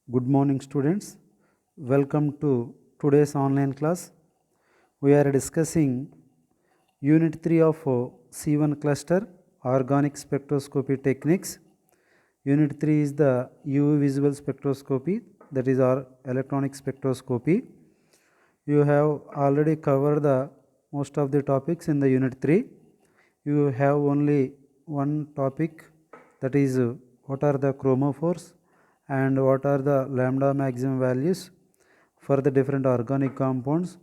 Good morning, students. Welcome to today's online class. We are discussing Unit 3 of C1 cluster Organic Spectroscopy Techniques. Unit 3 is the UV visible spectroscopy, that is our electronic spectroscopy. You have already covered the most of the topics in the Unit 3. You have only one topic, that is what are the chromophores and what are the lambda maximum values for the different organic compounds,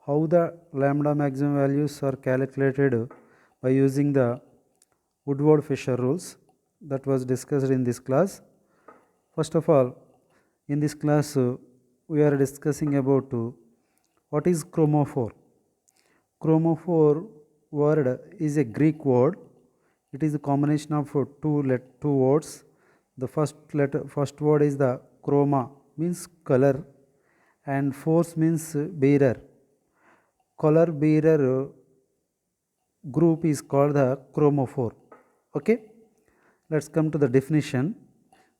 how the lambda maximum values are calculated by using the Woodward-Fisher rules, that was discussed in this class. First of all, in this class we are discussing about what is chromophore. Chromophore word is a Greek word. It is a combination of two words. The first word is the chroma, means color, and force means bearer. Color bearer group is called the chromophore. Okay, let's come to the definition.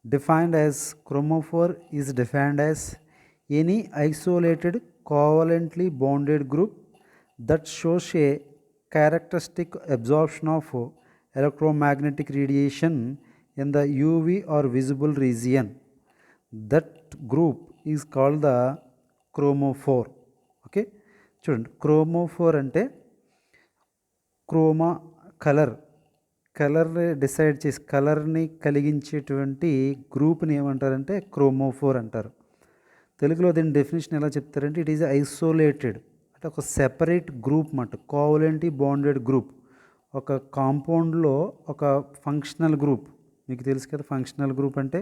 Defined as chromophore is defined as any isolated covalently bonded group that shows a characteristic absorption of electromagnetic radiation in the UV or visible region. That group is called the chromophore. Okay, చూడండి chromophore అంటే Croma colour decide చేసి కలర్ని కలిగించేటువంటి గ్రూప్ని ఏమంటారంటే chromophore అంటారు. తెలుగులో దీని డెఫినేషన్ ఎలా చెప్తారంటే ఇట్ ఈజ్ ఐసోలేటెడ్, అంటే ఒక సెపరేట్ గ్రూప్ అన్నమాట, కోవలెంట్ బాండెడ్ గ్రూప్. ఒక కాంపౌండ్లో ఒక ఫంక్షనల్ గ్రూప్, మీకు తెలుసు కదా ఫంక్షనల్ గ్రూప్ అంటే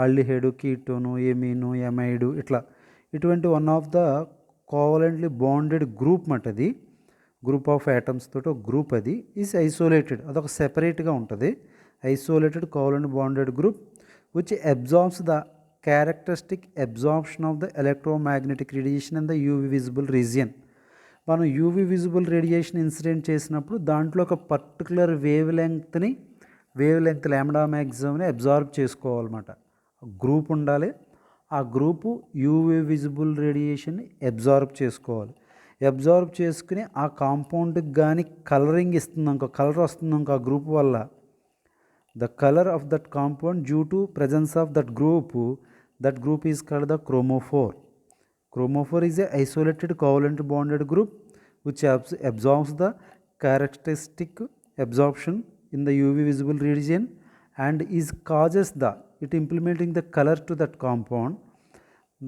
ఆల్డిహైడ్, కీటోను, ఎమీను, ఎమైడు, ఇటువంటి one of the covalently bonded group అన్నమాట. అది గ్రూప్ ఆఫ్ యాటమ్స్ తోటి ఒక గ్రూప్, అది ఈజ్ ఐసోలేటెడ్, అదొక సెపరేట్గా ఉంటుంది. Isolated covalent bonded group which absorbs the characteristic absorption of the electromagnetic radiation in the UV visible region. మనం యూవీ విజిబుల్ రేడియేషన్ ఇన్సిడెంట్ చేసినప్పుడు దాంట్లో ఒక పర్టికులర్ వేవ్ లెంగ్త్ లాంబ్డా మ్యాక్సిమమ్ని అబ్జార్బ్ చేసుకోవాలన్నమాట. గ్రూప్ ఉండాలి, ఆ గ్రూపు యూవీ విజిబుల్ రేడియేషన్ని absorb చేసుకోవాలి. అబ్జార్బ్ చేసుకుని ఆ కాంపౌండ్కి కానీ కలరింగ్ ఇస్తుందనుకో, కలర్ వస్తుందనుకో ఆ గ్రూప్ వల్ల, the colour of that compound due to presence of that group is called the chromophore. Chromophore is a isolated covalent bonded group which absorbs the characteristic absorption in the UV visible region and it implementing the color to that compound.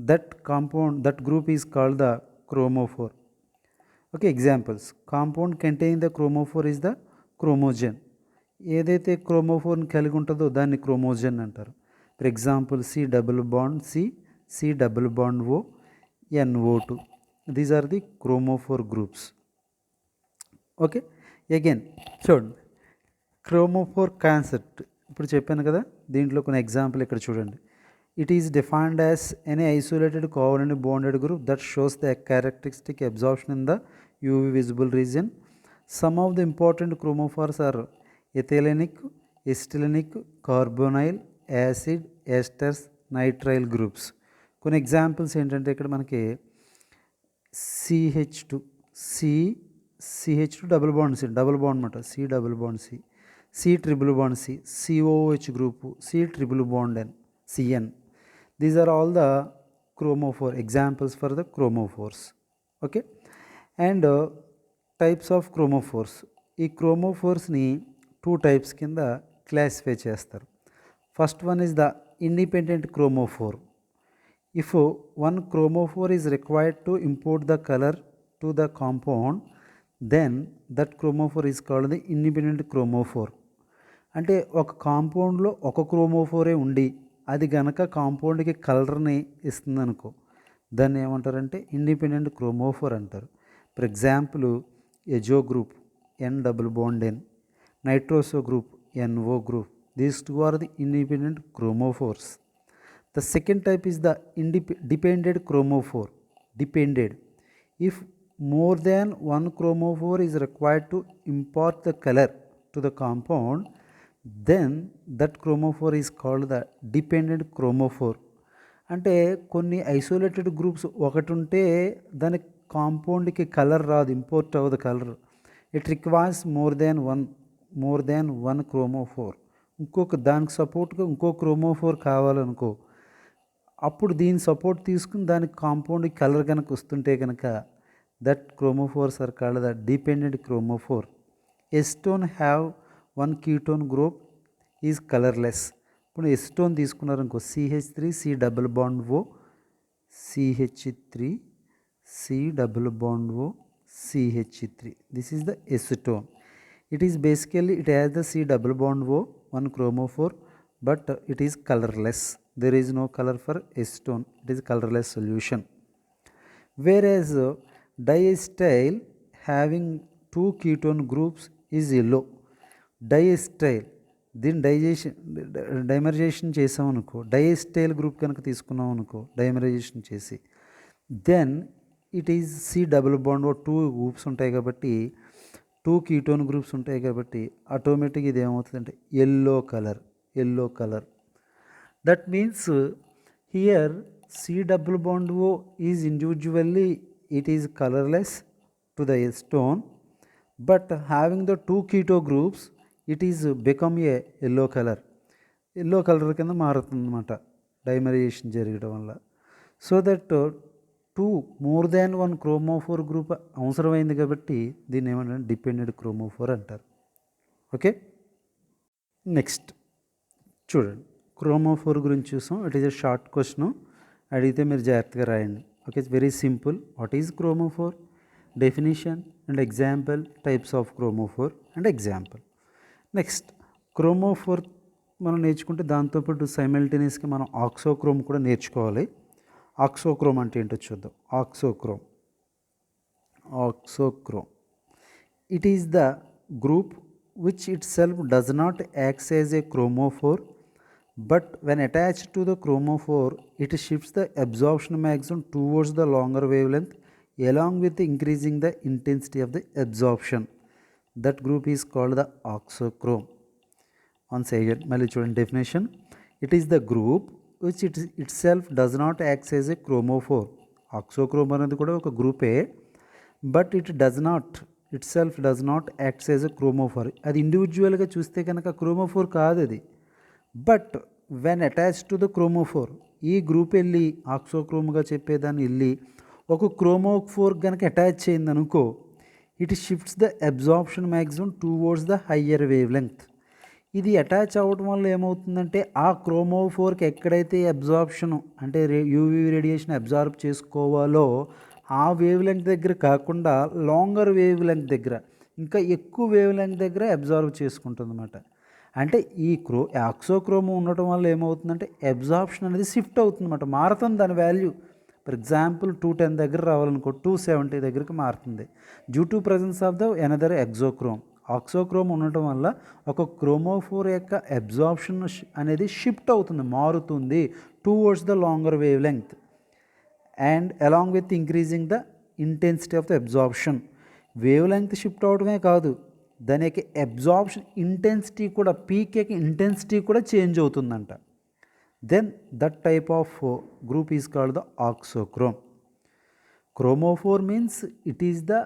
That group is called the chromophore. Okay, examples. Compound containing the chromophore is the chromogen. ఏదైతే క్రోమోఫోర్ని కలిగి ఉంటుందో దాన్ని chromogen అంటారు. For example C double bond C double bond O, NO2. These are the chromophore groups. Okay, again చూడండి chromophore concept ఇప్పుడు చెప్పాను కదా, దీంట్లో కొన్ని ఎగ్జాంపుల్ ఇక్కడ చూడండి. It is defined as any isolated covalent bonded group that shows the characteristic absorption in the UV visible region. Some of the important chromophores are ethylenic, acetylenic, carbonyl, acid, esters, nitrile groups. కొన్ని examples ఏంటంటే ఇక్కడ మనకి CH2 double bond అనమాట, C double bond C triple bond COOH group, C triple bond CN. These are all the chromophore examples for the chromophores. Okay, and types of chromophores. ఈ క్రోమోఫోర్స్ని 2 types కింద classify చేస్తారు. First one is the independent chromophore. If one chromophore is required to import the colour to the compound, then that chromophore is called the independent chromophore. అంటే ఒక కాంపౌండ్లో ఒక క్రోమోఫోరే ఉండి అది గనక కాంపౌండ్కి కలర్ని ఇస్తుంది అనుకో, దాన్ని ఏమంటారంటే ఇండిపెండెంట్ క్రోమోఫోర్ అంటారు. For example azo group N double bond N, nitroso group NO group. These two are the independent chromophores. The second type is the dependent chromophore. Depended. If more than one chromophore is required to impart the color to the compound, then that chromophore is called the dependent chromophore. అంటే కొన్ని isolated groups ఒకటి ఉంటే దాని కాంపౌండ్కి colour రాదు, import అవ్వదు colour. It requires more than one chromophore. ఇంకొక దానికి సపోర్ట్గా ఇంకో క్రోమోఫోర్ కావాలనుకో, అప్పుడు దీని సపోర్ట్ తీసుకుని దానికి కాంపౌండ్ కలర్ కనుక వస్తుంటే కనుక that chromophores are called the dependent chromophore. Acetone have one ketone group is colourless. ఇప్పుడు ఎస్టోన్ తీసుకున్నారనుకో, CH3 C double bond O, CH3 C double bond O, CH3. This is the acetone. It is basically, it has the C double bond O, one chromophore, but it is colorless. There is no color for acetone. It is colorless solution. Whereas diacetyl having two ketone groups is yellow. Diacetyl దీన్ని డైమరైజేషన్ చేసామనుకో, డైఎస్టైల్ group కనుక తీసుకున్నాం అనుకో dimerization చేసి, then it is C double bond O, 2 groups ఉంటాయి కాబట్టి, 2 ketone groups ఉంటాయి కాబట్టి ఆటోమేటిక్గా ఇది ఏమవుతుందంటే yellow colour. That means here C double bond O is individually it is colorless to the stone, but having the 2 keto groups it is become a yellow color కింద మారుతుంది అన్నమాట డైమరైజేషన్ జరగడం వల్ల. So that 2 more than 1 chromophore group అవసరమైంది కాబట్టి దీన్ని ఏమంటారు, dependent chromophore అంటారు. ఓకే, నెక్స్ట్ చూడండి, క్రోమోఫోర్ గురించి చూసాం. It is a short question, అడిగితే మీరు జాగ్రత్తగా రాయండి. Okay, it's very simple. What is chromophore, definition and example, types of chromophore and example. Next chromophore మనం నేర్చుకుంటే దాంతోపాటు సైమల్టేనియస్గా మనం ఆక్సోక్రోమ్ కూడా నేర్చుకోవాలి. ఆక్సోక్రోమ్ అంటే ఏంటో చూద్దాం. Auxochrome it is the group which itself does not act as a chromophore, but when attached to the chromophore it shifts the absorption maximum towards the longer wavelength along with increasing the intensity of the absorption. That group is called the auxochrome. Once again మళ్ళీ చూడండి definition. It is the group which itself does not acts as a chromophore. Auxochrome అనేది కూడా ఒక గ్రూపే, but itself does not acts as a chromophore. అది ఇండివిజువల్గా చూస్తే కనుక క్రోమోఫోర్ కాదు అది. But when attach to the chromophore, ఈ గ్రూప్ వెళ్ళి ఆక్సోక్రోమ్గా చెప్పేదాన్ని వెళ్ళి ఒక క్రోమోఫోర్ కనుక అటాచ్ అయింది అనుకో, it shifts the absorption maximum towards the higher wave length. ఇది అటాచ్ అవ్వడం వల్ల ఏమవుతుందంటే ఆ క్రోమోఫోర్కి ఎక్కడైతే అబ్జార్ప్షన్ అంటే యూవీ రేడియేషన్ అబ్జార్బ్ చేసుకోవాలో ఆ వేవ్ లెంగ్త్ దగ్గర కాకుండా లాంగర్ వేవ్ లెంగ్త్ దగ్గర, ఇంకా ఎక్కువ వేవ్ లెంగ్త్ దగ్గర అబ్జార్బ్ చేసుకుంటుంది అన్నమాట. అంటే ఈ ఆక్సోక్రోమ్ ఉండటం వల్ల ఏమవుతుందంటే అబ్జార్ప్షన్ అనేది షిఫ్ట్ అవుతుంది అన్నమాట, మారుతుంది దాని వాల్యూ. ఫర్ ఎగ్జాంపుల్ 210 దగ్గర రావాలనుకో 270 దగ్గరికి మారుతుంది, due to presence of the another auxochrome. Auxochrome ఉండటం వల్ల ఒక క్రోమోఫోర్ యొక్క అబ్జార్ప్షన్ అనేది షిఫ్ట్ అవుతుంది, మారుతుంది towards the longer wavelength and along with increasing the intensity of the absorption. Wavelength shift అవడమే కాదు, దాని యొక్క అబ్జార్ప్షన్ ఇంటెన్సిటీ కూడా, పీక్ యొక్క ఇంటెన్సిటీ కూడా చేంజ్ అవుతుందంట. Then that type of group is called the auxochrome. Chromophore means it is the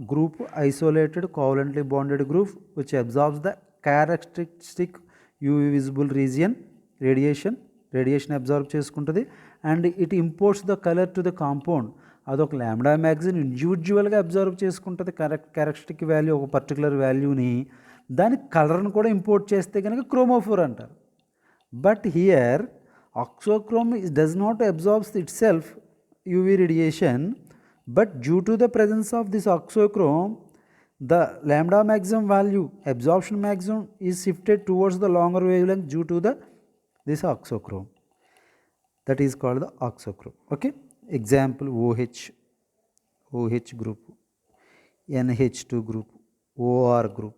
group isolated covalently bonded group which absorbs the characteristic UV visible region radiation absorb చేసుకుంటుంది and it imports the color to the compound. అదొక lambda magazine ఇండివిజువల్గా observe చేసుకుంటుంది characteristic value, ఒక particular వాల్యూని, దాని కలర్ని కూడా import చేస్తే కనుక క్రోమోఫోర్ అంటారు. But here auxochrome does not absorbs it self UV radiation, but due to the presence of this auxochrome, the lambda maximum value, absorption maximum is shifted towards the longer wavelength due to this auxochrome. That is called the auxochrome. Okay. Example OH group, NH2 group, OR group.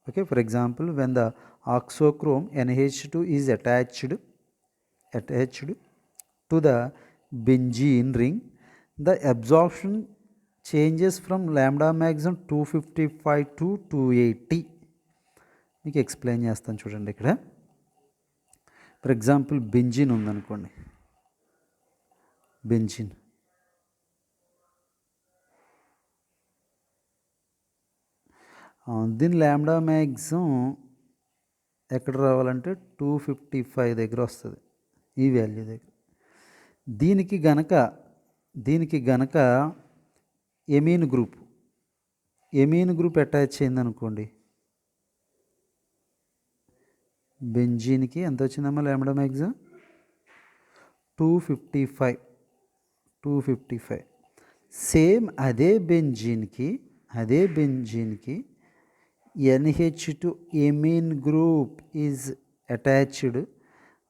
Okay. For example, when the auxochrome NH2 is attached to the benzene ring, the absorption changes from lambda maximum 255 to 280. మీకు explain చేస్తాను చూడండి. ఇక్కడ for example benzene ఉందనుకోండి, benzene దీని ల్యాండా maximum ఎక్కడ రావాలంటే 255 దగ్గర వస్తుంది, ఈ వాల్యూ దగ్గర. దీనికి గనక ఎమీన్ గ్రూప్ అటాచ్ అయిందనుకోండి, బెంజీన్కి ఎంత వచ్చిందమ్మా ల్యాండా మ్యాక్సిమం 255. సేమ్ అదే బెంజీన్కి NH2 amine group is attached,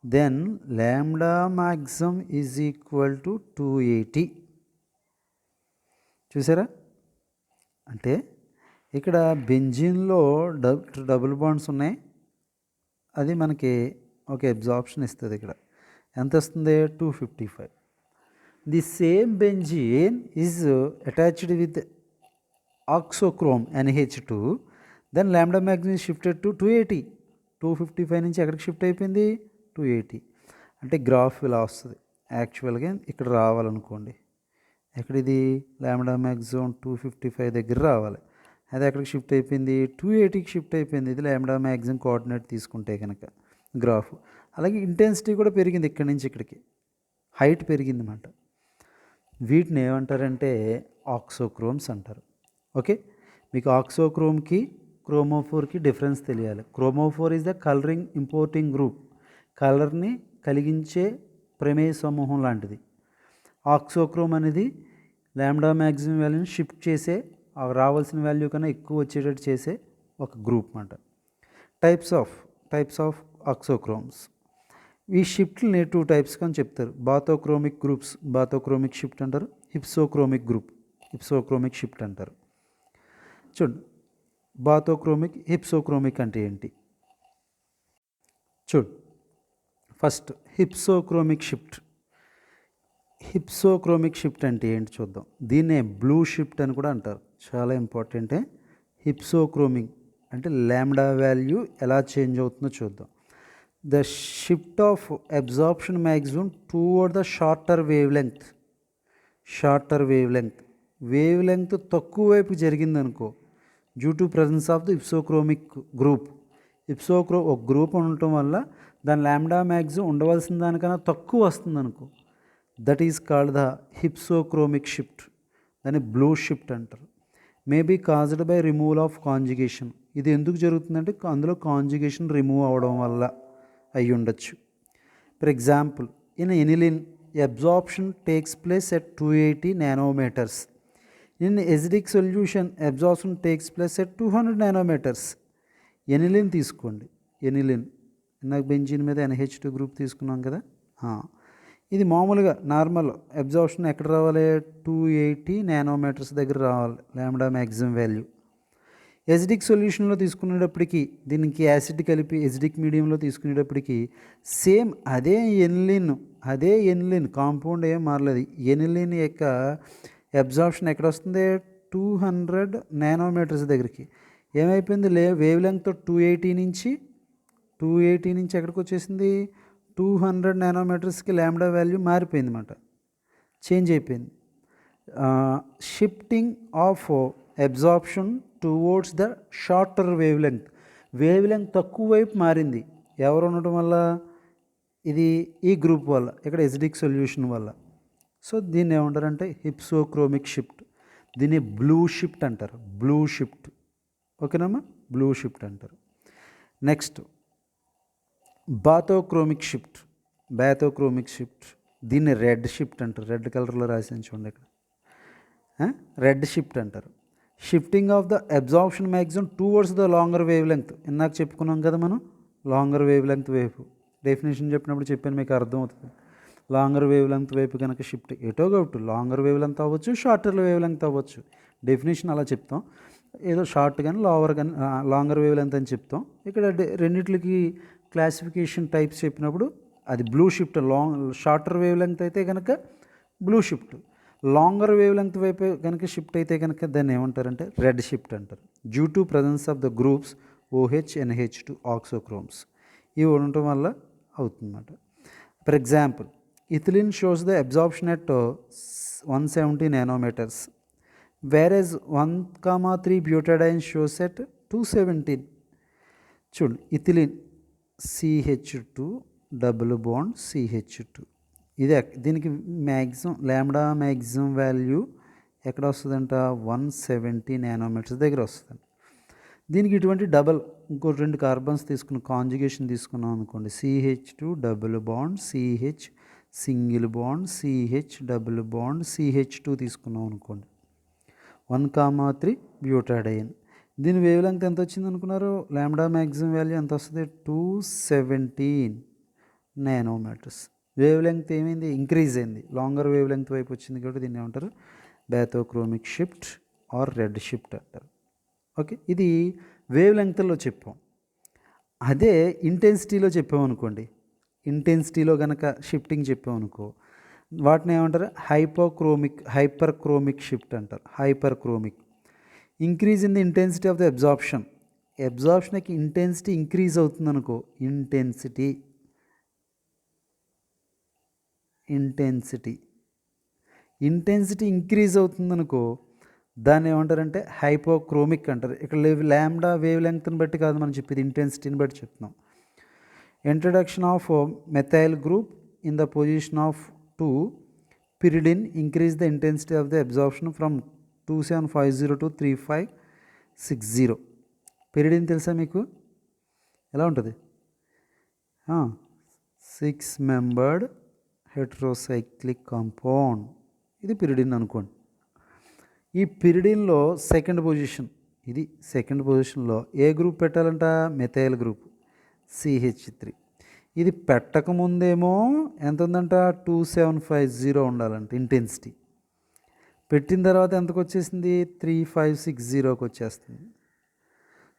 then lambda maximum is equal to 280. చూసారా? అంటే ఇక్కడ బెంజీన్లో డబుల్ బాండ్స్ ఉన్నాయి, అది మనకి ఒక అబ్జార్ప్షన్ ఇస్తుంది. ఇక్కడ ఎంత వస్తుంది? 255. The same benzene is attached with auxochrome NH2, then lambda maximum shifted to 280. 255 నుంచి ఎక్కడికి షిఫ్ట్ అయిపోయింది? 280. అంటే గ్రాఫ్ ఇలా వస్తుంది. యాక్చువల్గా ఇక్కడ రావాలనుకోండి, ఎక్కడిది ల్యాండా మ్యాక్సిమం 255 దగ్గర రావాలి, అది ఎక్కడికి షిఫ్ట్ అయిపోయింది? 280కి షిఫ్ట్ అయిపోయింది. ఇది ల్యాండా మ్యాక్సిమం కోఆర్డినేట్ తీసుకుంటే కనుక గ్రాఫ్. అలాగే ఇంటెన్సిటీ కూడా పెరిగింది, ఇక్కడి నుంచి ఇక్కడికి హైట్ పెరిగింది అన్నమాట. వీటిని ఏమంటారంటే ఆక్సోక్రోమ్స్ అంటారు. ఓకే, మీకు ఆక్సోక్రోమ్కి క్రోమోఫోర్కి డిఫరెన్స్ తెలియాలి. Chromophore is the colouring importing group, కలర్ని కలిగించే ప్రమేయ సమూహం లాంటిది. ఆక్సోక్రోమ్ అనేది ల్యాండా మ్యాక్సిమం వాల్యూని షిఫ్ట్ చేసే, రావాల్సిన వాల్యూ కన్నా ఎక్కువ వచ్చేటట్టు చేసే ఒక గ్రూప్ అన్నమాట. Types of auxochromes. ఈ షిఫ్ట్ని 2 టైప్స్గా అని చెప్తారు. బాథోక్రోమిక్ షిఫ్ట్ అంటారు, హిప్సోక్రోమిక్ షిఫ్ట్ అంటారు. చూడండి, బాథోక్రోమిక్, హిప్సోక్రోమిక్ అంటే ఏంటి? చూడు, ఫస్ట్ హిప్సోక్రోమిక్ షిఫ్ట్ అంటే ఏంటి చూద్దాం. దీన్నే బ్లూ షిఫ్ట్ అని కూడా అంటారు, చాలా ఇంపార్టెంటే. హిప్సోక్రోమిక్ అంటే ల్యాండా వాల్యూ ఎలా చేంజ్ అవుతుందో చూద్దాం. The shift of absorption maximum toward the shorter wavelength తక్కువ వైపు జరిగిందనుకో, due to presence of the hypsochromic group. ఒక గ్రూప్ ఉండటం వల్ల దాని ల్యాండా మ్యాక్సిమం ఉండవలసిన దానికన్నా తక్కువ వస్తుంది అనుకో, that is called the hypsochromic shift. దాన్ని బ్లూ షిఫ్ట్ అంటారు. Maybe caused by removal of conjugation. ఇది ఎందుకు జరుగుతుందంటే అందులో కాంజుగేషన్ రిమూవ్ అవ్వడం వల్ల అయి ఉండొచ్చు. For example, in aniline absorption takes place at 280 nanometers. In acidic solution absorption takes place at 200 nanometers. Aniline తీసుకోండి, ఇందాక బెంజీన్ మీద NH2 గ్రూప్ తీసుకున్నాం కదా, ఇది మామూలుగా నార్మల్ అబ్జార్ప్షన్ ఎక్కడ రావాలి? 280 nanometers దగ్గర రావాలి ల్యాండా మ్యాక్సిమం వాల్యూ. ఎసిడిక్ సొల్యూషన్లో తీసుకునేటప్పటికి, దీనికి యాసిడ్ కలిపి ఎసిడిక్ మీడియంలో తీసుకునేటప్పటికి సేమ్ అదే ఎనిలిన్ కాంపౌండ్ ఏం మారలేదు. ఎనిలిన్ యొక్క అబ్జార్ప్షన్ ఎక్కడ వస్తుంది? 200 nanometers దగ్గరికి. ఏమైపోయింది? వేవ్ లెంగ్త్ 280 నుంచి ఎక్కడికి వచ్చేసింది? 200 nanometersకి ల్యాండా వాల్యూ మారిపోయింది అన్నమాట, చేంజ్ అయిపోయింది. Shifting of absorption towards the shorter wavelength తక్కువ వైపు మారింది. ఎవరు ఉండటం వల్ల? ఇది ఈ గ్రూప్ వల్ల, ఇక్కడ ఎసిడిక్ సొల్యూషన్ వల్ల. సో దీన్ని ఏమంటారంటే హిప్సోక్రోమిక్ షిఫ్ట్. దీన్ని బ్లూ షిఫ్ట్ అంటారు. ఓకేనమ్మా, బ్లూ షిఫ్ట్ అంటారు. Next bathochromic shift. దీన్ని రెడ్ షిఫ్ట్ అంటారు. రెడ్ కలర్లో రాసాను చూడండి ఇక్కడ, రెడ్ షిఫ్ట్ అంటారు. Shifting of the absorption maximum towards the longer wavelength. ఇందాక చెప్పుకున్నాం కదా మనం, లాంగర్ వేవ్ లెంగ్త్ వైపు డెఫినేషన్ చెప్పినప్పుడు చెప్పాను, మీకు అర్థమవుతుంది. లాంగర్ వేవ్ లెంగ్త్ వైపు కనుక షిఫ్ట్ ఎటో కాబట్టి లాంగర్ వేవ్ లెంగ్త్ అవ్వచ్చు, షార్టర్ వేవ్ లెంగ్త్ అవ్వచ్చు. డెఫినేషన్ అలా చెప్తాం, ఏదో షార్ట్ కానీ లాంగర్ వేవ్ లెంగ్త్ అని చెప్తాం. ఇక్కడ రెండిట్లకి క్లాసిఫికేషన్ టైప్స్ చెప్పినప్పుడు అది blue shift. Shorter wavelength అయితే కనుక blue shift, longer wavelength వైపు కనుక షిఫ్ట్ అయితే కనుక దాన్ని ఏమంటారంటే రెడ్ షిఫ్ట్ అంటారు. Due to presence of the groups OH NH2 auxochromes. ఇవి ఉండటం వల్ల అవుతుందన్నమాట. For example ethylene shows the absorption at 170 nanometres, whereas 1,3 butadiene shows at 217. చూడండి, ethylene CH2 double bond CH2, ఇది దీనికి మ్యాక్సిమం లాంబ్డా మ్యాక్సిమం వాల్యూ ఎక్కడ వస్తుందంట, 170 నానోమీటర్స్ దగ్గర వస్తుంది. దీనికి ఇటువంటి డబల్ ఇంకో 2 కార్బన్స్ తీసుకుని కాంజుగేషన్ తీసుకున్నాం అనుకోండి, CH2 double bond CH single bond CH double bond CH2 తీసుకున్నాం అనుకోండి, 1,3 బ్యూటాడైన్. దీని వేవ్ లెంగ్త్ ఎంత వచ్చింది అనుకున్నారు, లాంబ్డా మ్యాక్సిమం వాల్యూ ఎంత వస్తుంది, 217 నానోమీటర్స్. వేవ్ లెంగ్త్ ఏమైంది, ఇంక్రీజ్ అయింది, లాంగర్ వేవ్ లెంగ్త్ వైపు వచ్చింది కాబట్టి దీన్ని ఏమంటారు, బ్యాథోక్రోమిక్ షిఫ్ట్ ఆర్ రెడ్ షిఫ్ట్ అంటారు. ఓకే, ఇది వేవ్ లెంగ్త్లో చెప్పాం. అదే ఇంటెన్సిటీలో చెప్పామనుకోండి, ఇంటెన్సిటీలో కనుక షిఫ్టింగ్ చెప్పామనుకో, వాటిని ఏమంటారు, హైపర్ క్రోమిక్ షిఫ్ట్ అంటారు. Hyperchromic increase in the intensity of the అబ్జార్ప్షన్కి ఇంటెన్సిటీ ఇంక్రీజ్ అవుతుంది అనుకో, ఇంటెన్సిటీ ఇంక్రీజ్ అవుతుందనుకో దాన్ని ఏమంటారంటే హైపోక్రోమిక్ అంటారు. ఇక్కడ లాంబ్డా వేవ్ లెంగ్త్ని బట్టి కాదు మనం చెప్పేది, ఇంటెన్సిటీని బట్టి చెప్తున్నాం. Introduction of methyl group in the position of 2 pyridine increase the intensity of the absorption from 2750 to 3560. pyridine తెలుసా మీకు, ఎలా ఉంటుంది, 6 మెంబర్డ్ హెట్రోసైక్లిక్ కాంపౌండ్, ఇది pyridine అనుకోండి. ఈ pyridineలో సెకండ్ పొజిషన్లో ఏ గ్రూప్ పెట్టాలంట, మెథైల్ గ్రూప్ CH3. ఇది పెట్టకముందేమో ఎంత ఉందంట, 2750 ఉండాలంట ఇంటెన్సిటీ. పెట్టిన తర్వాత ఎంతకు వచ్చేసింది, 3560కి వచ్చేస్తుంది.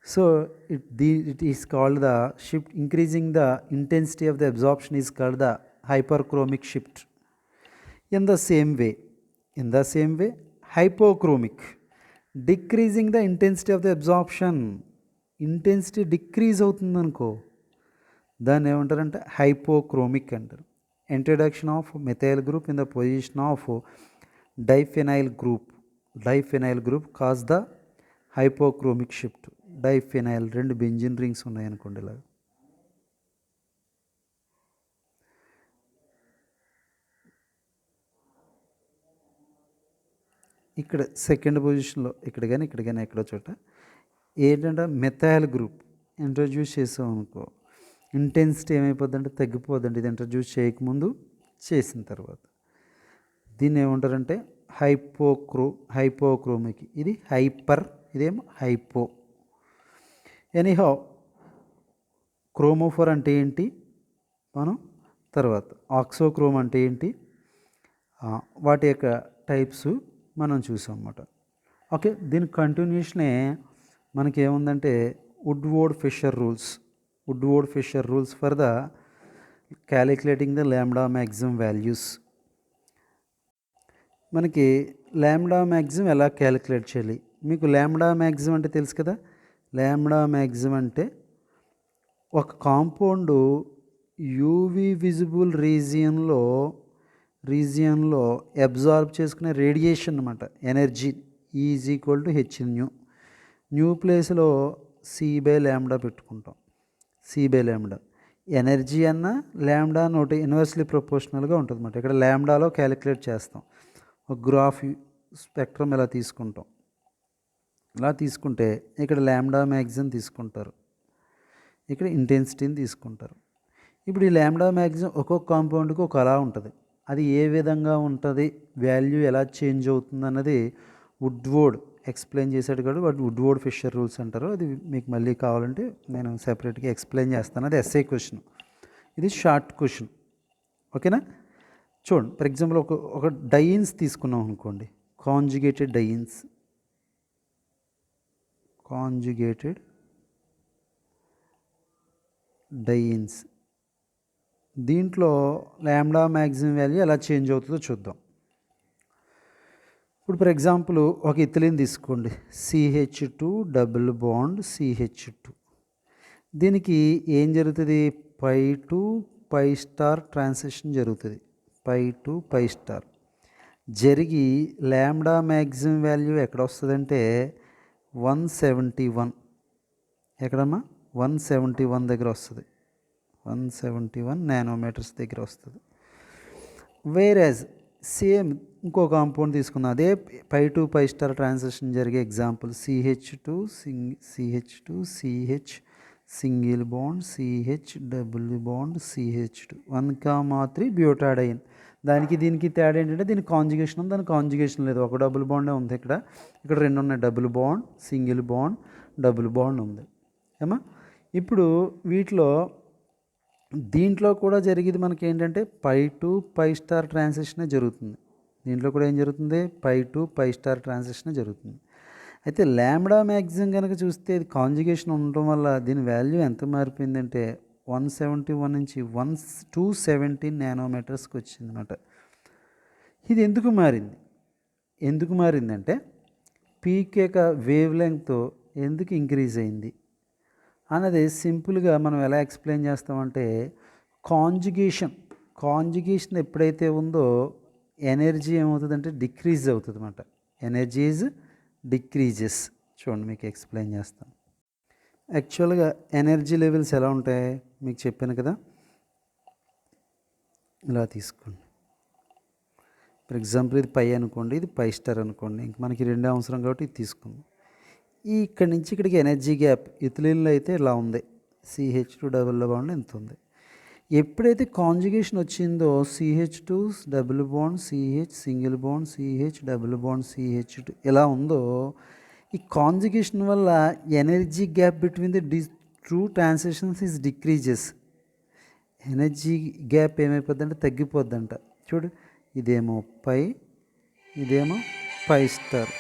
So it is called the shift, increasing the intensity of the absorption is called the hyperchromic shift. In the same way hypochromic, decreasing the intensity of the absorption. Intensity decrease అవుతుందనుకో దాన్ని ఏమంటారంటే hypochromic అంటారు. Introduction of methyl group in the position of diphenyl group cause the hypochromic shift. Diphenyl 2 benzene rings ఉన్నాయనుకోండి, ఇలా ఇక్కడ second పొజిషన్లో ఇక్కడ కానీ ఎక్కడో చోట ఏంటంటే మెథైల్ గ్రూప్ ఇంట్రడ్యూస్ చేసాం అనుకో, ఇంటెన్సిటీ ఏమైపోద్దంటే తగ్గిపోద్దండి. ఇది ఇంట్రడ్యూస్ చేయకముందు, చేసిన తర్వాత. దీన్ని ఏమంటారంటే హైపోక్రోమిక్. ఇది హైపర్, ఇదేమో హైపో. ఎనీహౌ క్రోమోఫోర్ అంటే ఏంటి మనం తర్వాత, ఆక్సోక్రోమ్ అంటే ఏంటి, వాటి యొక్క టైప్స్ మనం చూసాం అన్నమాట. ఓకే, దీని కంటిన్యూషనే మనకి ఏముందంటే Woodward Fisher rules for the calculating the lambda maximum values. మనకి లాంబ్డా మ్యాక్సిమం ఎలా క్యాలిక్యులేట్ చేయాలి, మీకు లాంబ్డా మ్యాక్సిమం అంటే తెలుసు కదా. లాంబ్డా మ్యాక్సిమం అంటే ఒక కాంపౌండ్ యూవి విజిబుల్ రీజియన్లో అబ్జార్బ్ చేసుకునే రేడియేషన్ అనమాట. Energy is equal to H new ప్లేస్లో C/λ పెట్టుకుంటాం. C/λ ఎనర్జీ అన్న లాంబ్డా నోటి ఇన్వర్స్లీ ప్రపోర్షనల్గా ఉంటుంది అన్నమాట. ఇక్కడ లాంబ్డాలో క్యాలిక్యులేట్ చేస్తాం. ఒక గ్రాఫ్ స్పెక్ట్రమ్ ఇలా తీసుకుంటాం. ఇలా తీసుకుంటే ఇక్కడ లాంబ్డా మ్యాక్సిమం తీసుకుంటారు, ఇక్కడ ఇంటెన్సిటీని తీసుకుంటారు. ఇప్పుడు ఈ లాంబ్డా మ్యాక్సిమం ఒక్కొక్క కాంపౌండ్కి ఒక అలా ఉంటుంది. అది ఏ విధంగా ఉంటుంది, వాల్యూ ఎలా చేంజ్ అవుతుంది అన్నది వుడ్వర్డ్ ఎక్స్ప్లెయిన్ చేశాడు కాబట్టి వాటి వుడ్వర్డ్ ఫిషర్ రూల్స్ అంటారు. అది మీకు మళ్ళీ కావాలంటే నేను సెపరేట్గా ఎక్స్ప్లెయిన్ చేస్తాను. అది ఎస్ఐ క్వశ్చన్, ఇది షార్ట్ క్వశ్చన్. ఓకేనా, చూడండి. ఫర్ ఎగ్జాంపుల్ ఒక డైన్స్ తీసుకున్నాం అనుకోండి, కాంజుగేటెడ్ డైన్స్. దీంట్లో లాంబ్డా మ్యాక్సిమం వాల్యూ ఎలా చేంజ్ అవుతుందో చూద్దాం. ఇప్పుడు ఫర్ ఎగ్జాంపుల్ ఒక ఇథిలిన్ తీసుకోండి, CH2 డబుల్ బాండ్ CH2. దీనికి ఏం జరుగుతుంది, π2 పై స్టార్ ట్రాన్సిషన్ జరుగుతుంది. పై టు పై స్టార్ జరిగి ల్యాండా మ్యాక్సిమం వాల్యూ ఎక్కడ వస్తుందంటే 171. ఎక్కడమ్మా 171 దగ్గర వస్తుంది. 171 నానోమీటర్స్ దగ్గర వస్తుంది. వేరేజ్ సేమ్ ఇంకో కాంపౌండ్ తీసుకుందాం. అదే pi to pi star transition జరిగే example CH2 CH single bond CH double bond CH2 1,3 butadiene. దానికి దీనికి తేడా ఏంటంటే దీనికి కాంజుగేషన్ ఉంది, దానికి కాంజుగేషన్ లేదు. ఒక డబుల్ బాండే ఉంది. ఇక్కడ 2 ఉన్నాయి. Double bond single bond double bond ఉంది ఏమా. ఇప్పుడు దీంట్లో కూడా జరిగేది మనకి ఏంటంటే పై టు పై స్టార్ ట్రాన్సిషనే జరుగుతుంది. దీంట్లో కూడా ఏం జరుగుతుంది? పై టు పై స్టార్ ట్రాన్సిషనే జరుగుతుంది. అయితే ల్యాండా మ్యాక్సిమం కనుక చూస్తే ఇది కాంజుగేషన్ ఉండటం వల్ల దీని వాల్యూ ఎంత మారిపోయిందంటే 171 నుంచి 217 నానోమీటర్స్కి వచ్చిందన్నమాట. ఇది ఎందుకు మారిందంటే పీక్ యొక్క వేవ్ లెంగ్త్ ఎందుకు ఇంక్రీజ్ అయింది అన్నది సింపుల్గా మనం ఎలా ఎక్స్ప్లెయిన్ చేస్తామంటే కాంజుగేషన్ ఎప్పుడైతే ఉందో ఎనర్జీ ఏమవుతుందంటే డిక్రీజ్ అవుతుంది అన్నమాట. Energy is decreases. చూడండి మీకు ఎక్స్ప్లెయిన్ చేస్తాను. యాక్చువల్గా ఎనర్జీ లెవెల్స్ ఎలా ఉంటాయి మీకు చెప్పాను కదా. ఇలా తీసుకోండి. ఫర్ ఎగ్జాంపుల్ ఇది పై అనుకోండి, ఇది పై స్టార్ అనుకోండి. ఇంక మనకి 2 అవసరం కాబట్టి ఇది తీసుకుందాం. ఇక్కడి నుంచి ఇక్కడికి ఎనర్జీ గ్యాప్ ఇథిలీన్లో అయితే ఇలా ఉంది. CH2 డబుల్ బాండ్ ఎంత ఉంది. ఎప్పుడైతే కాంజుగేషన్ వచ్చిందో CH2 double bond CH single bond CH double bond CH2 ఇలా ఉందో ఈ కాంజుగేషన్ వల్ల energy gap between the two transitions is decreases. Energy gap ఏమైపోద్దంటే తగ్గిపోద్దంట. చూడు ఇదేమో పై, ఇదేమో పై స్టార్,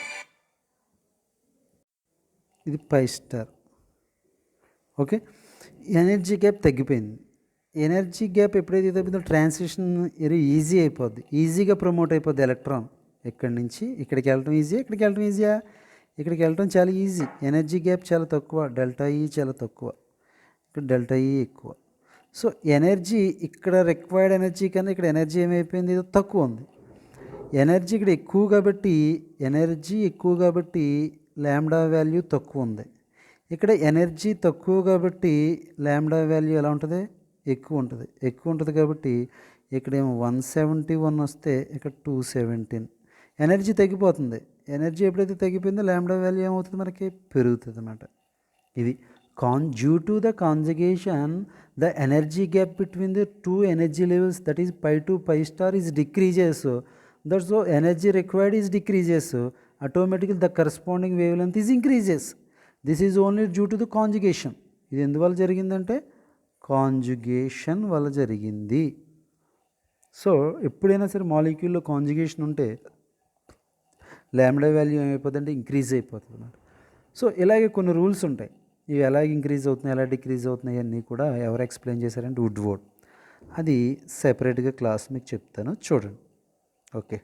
ఇది pi star. Okay, energy gap తగ్గిపోయింది. ఎనర్జీ గ్యాప్ ఎప్పుడైతే తగ్గిందో ట్రాన్సిషన్ ఈజీ అయిపోద్ది, ఈజీగా ప్రమోట్ అయిపోద్ది. ఎలక్ట్రాన్ ఇక్కడి నుంచి ఇక్కడికి వెళ్ళటం ఈజీ, ఇక్కడికి వెళ్ళటం ఈజీయా, ఇక్కడికి వెళ్ళటం చాలా ఈజీ. ఎనర్జీ గ్యాప్ చాలా తక్కువ, డెల్టా ఈ చాలా తక్కువ, ఇక్కడ డెల్టా ఈ ఎక్కువ. సో ఎనర్జీ ఇక్కడ రిక్వైర్డ్ ఎనర్జీ కన్నా ఇక్కడ ఎనర్జీ ఏమైపోయింది, ఇది తక్కువ ఉంది. ఎనర్జీ ఇక్కడ ఎక్కువ కాబట్టి ల్యాండా వాల్యూ తక్కువ ఉంది. ఇక్కడ ఎనర్జీ తక్కువ కాబట్టి ల్యాండా వాల్యూ ఎలా ఉంటుంది, ఎక్కువ ఉంటుంది కాబట్టి ఇక్కడేమో 171 వస్తే ఇక్కడ 217. ఎనర్జీ తగ్గిపోతుంది. ఎనర్జీ ఎప్పుడైతే తగ్గిపోయిందో ల్యాండా వాల్యూ ఏమవుతుంది, మనకి పెరుగుతుంది అన్నమాట. ఇది due to the conjugation the energy gap between the two energy levels that is pi to pi star is decreases. That's so energy required is decreases. Automatically the corresponding wavelength is increases. This is only due to the conjugation. ఇది ఎందువల్ల జరిగిందంటే conjugation వల్ల జరిగింది. So ఎప్పుడైనా సరే మాలిక్యూల్లో conjugation ఉంటే ల్యాండా value ఏమైపోతుందంటే ఇంక్రీజ్ అయిపోతుంది అన్నమాట. సో ఇలాగే కొన్ని రూల్స్ ఉంటాయి. ఇవి ఎలా ఇంక్రీజ్ అవుతున్నాయి, ఎలా డిక్రీజ్ అవుతున్నాయి అన్నీ కూడా ఎవరు ఎక్స్ప్లెయిన్ చేశారంటే వుడ్వర్డ్. అది సెపరేట్గా క్లాస్ మీకు చెప్తాను, చూడండి. ఓకే.